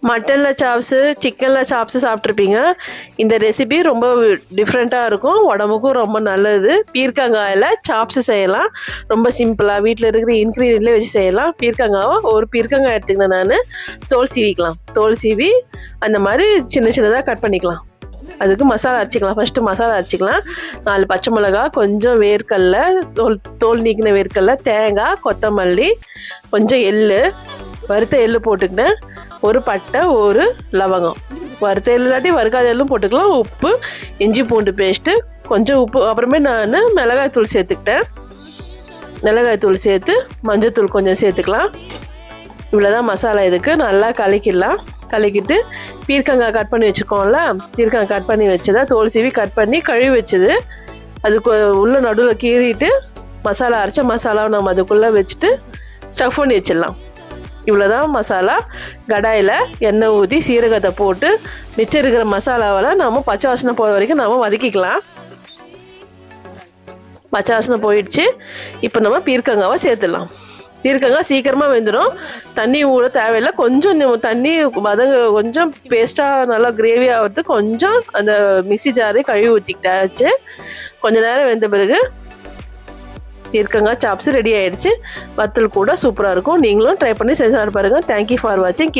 மட்டனில் chops சிக்கனில் chops சாப்பிட்ருப்பீங்க. இந்த recipe ரொம்ப டிஃப்ரெண்ட்டாக இருக்கும், உடம்புக்கும் ரொம்ப நல்லது. பீர்க்கங்காயில் சாப்ஸு செய்யலாம், ரொம்ப சிம்பிளாக வீட்டில் இருக்கிற இன்க்ரீடியன்ட்லேயே வச்சு செய்யலாம். பீர்க்கங்காவை ஒரு பீர்க்கங்காய் எடுத்துக்கிட்டேன் நான். தோல் சீவிக்கலாம், தோல் சீவி அந்த மாதிரி சின்ன சின்னதாக கட் பண்ணிக்கலாம். அதுக்கு மசாலா அரைச்சிக்கலாம். ஃபஸ்ட்டு மசாலா அரைச்சிக்கலாம். 4 பச்சை மிளகா, கொஞ்சம் வேர்க்கடலை, தோல் நீக்கின வேர்க்கடலை, தேங்காய், கொத்தமல்லி, கொஞ்சம் எள்ளு, வறுத்த எள்ளு போட்டுக்கிட்டேன், ஒரு பட்டை, ஒரு லவங்கம். வறுத்த எள்ளு இல்லாட்டி வறுக்காத எள்ளும் போட்டுக்கலாம். உப்பு, இஞ்சி பூண்டு பேஸ்ட்டு, கொஞ்சம் உப்பு. அப்புறமே நான் மிளகாய் தூள் சேர்த்துக்கிட்டேன். மிளகாய் தூள் சேர்த்து மஞ்சத்தூள் கொஞ்சம் சேர்த்துக்கலாம். இவ்வளோதான் மசாலா. இதுக்கு நல்லா கலக்கிடலாம். கலக்கிட்டு பீர்க்கங்காய் கட் பண்ணி வச்சுக்கோம்ல, பீர்க்கங்காய் கட் பண்ணி வச்சதை தோல் சீவி கட் பண்ணி கழுவி வச்சது அதுக்கு உள்ள நடுவில் கீறிட்டு மசாலா அரைச்ச மசாலாவை நம்ம அதுக்குள்ளே வச்சுட்டு ஸ்டஃப் பண்ணி வச்சிடலாம். இவ்வளோதான் மசாலா. கடாயில் எண்ணெய் ஊற்றி சீரகத்தை போட்டு மிச்சம் இருக்கிற மசாலாவில் நம்ம பச்சை வாசனை போகிற வரைக்கும் நம்ம வதக்கிக்கலாம். பச்சை வாசனை போயிடுச்சு. இப்போ நம்ம பீர்க்கங்காவை சேர்த்துடலாம். பீர்க்கங்காய் சீக்கிரமாக வெந்துடும், தண்ணி ஊற தேவையில்லை. கொஞ்சம் தண்ணி கொஞ்சம் பேஸ்ட்டாக நல்லா கிரேவி ஆகிறதுக்கு கொஞ்சம் அந்த மிக்ஸி ஜாரை கழுவி ஊற்றிக்கிட்டாச்சு. கொஞ்சம் நேரம் வெந்த பிறகு பீர்க்கங்காய் சாப்ஸ் ரெடி ஆகிடுச்சு. வத்தல் கூட சூப்பராக இருக்கும். நீங்களும் ட்ரை பண்ணி செஞ்சு பாருங்கள். தேங்க்யூ ஃபார் வாட்சிங்.